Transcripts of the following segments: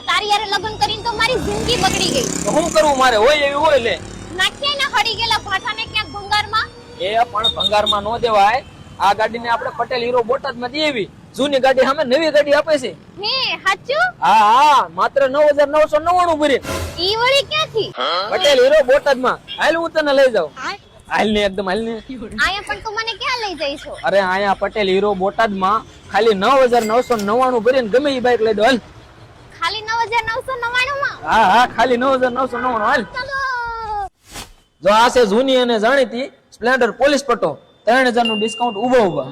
તારી યારે લગ્ન કરીને તો મારી જિંદગી બગડી ગઈ. તો શું કરવું મારે? હોય એવી હોય લે. નાખ્યા ના હડી ગયેલા ભાઠાને ક્યાંક ભંગારમાં. એ પણ ભંગારમાં નો દેવાય. આ ગાડીને આપણે પટેલ હીરો બોટાદમાં દેવી. જૂની ગાડી સામે નવી ગાડી આપે છે. હે હાચું? હા હા, માત્ર 9,999 ભરી. ઈ વળી ક્યાંથી? પટેલ હીરો બોટાદમાં. હાલ હું તને લઈ જાઉં. હાલ ને એકદમ હાલ ને. આયા પણ તું મને ક્યાં લઈ જઈ છો? અરે આયા પટેલ હીરો બોટાદમાં ખાલી 9,999 ભરીને ગમે ઈ બાઈક લઈ દો. હાલ. ખાલી 9,999 માં? હા હા, ખાલી 9,999. હાલ. ચલો. જો આ છે જૂની અને જાણીતી સ્પ્લેન્ડર પોલીસ પટ્ટો. 3,000 નું ડિસ્કાઉન્ટ ઉભો.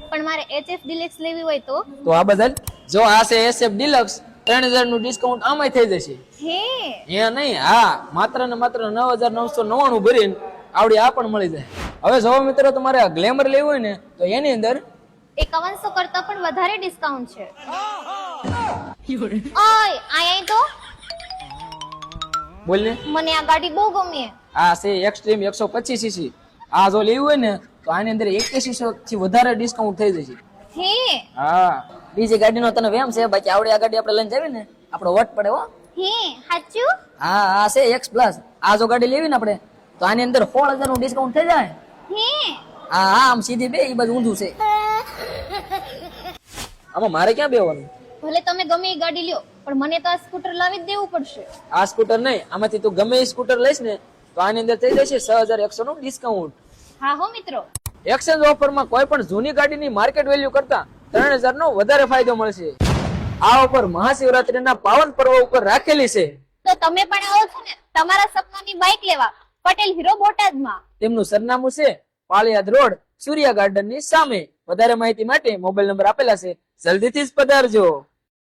પણ મારે HF ડિલેક્સ લેવી હોય તો? તો આ બદલ જો આ છે SF ડિલક્સ. 3,000 નું ડિસ્કાઉન્ટ આમાંય થઈ જશે. હે એ નહીં, હા, માત્ર ને માત્ર 9,999 ભરીને આવડી આ પણ મળી જાય. હવે જો મિત્રો તમારે આ ગ્લેમર લેવું હોય ને તો એની અંદર 5100 કરતા પણ વધારે ડિસ્કાઉન્ટ છે. ઓય આયા તો બોલ ને. મને આ ગાડી બહુ ગમી. આ છે એક્સ્ટ્રીમ 125cc. આ જો લેવું હોય ને તો આની અંદર 8100 થી વધારે ડિસ્કાઉન્ટ થઈ જશે. હે હા, બીજી ગાડીનો તને વેમ છે, બાકી આવડી આ ગાડી આપણે લઈને જાવી ને આપણો વટ પડે હો. હે હાચું? હા, આ છે X પ્લસ. આ જો ગાડી લેવી ને આપણે તો આની અંદર 16,000 નું ડિસ્કાઉન્ટ થઈ જાય. હે હા હા, આમ સીધી બે ઈ બાજુ ઊંધું છે. આમાં મારે ક્યાં બેવાનું? ભલે તમે ગમે એ ગાડી લ્યો પણ મને તો આ સ્કૂટર લાવી જ દેવું પડશે. આ સ્કૂટર નહીં, આમાંથી તું ગમે એ સ્કૂટર લઈશ ને તો આની અંદર થઈ જશે 6,100 નું ડિસ્કાઉન્ટ. હા હો મિત્રો, એક્સચેન્જ ઓફરમાં કોઈ પણ જૂની ગાડીની માર્કેટ વેલ્યુ કરતા 3,000 નો વધારે ફાયદો મળશે. આ ઓફર મહાશિવરાત્રીના પાવન પર્વ ઉપર રાખેલી છે. તો તમે પણ આવો છો ને તમારા સપનાની બાઇક લેવા પટેલ હીરો બોટાદમાં. તેમનું સરનામું છે પાળિયાદ રોડ, સૂર્યા ગાર્ડન ની સામે. વધારે માહિતી માટે મોબાઈલ નંબર આપેલા છે, જલ્દીથી જ પધારજો.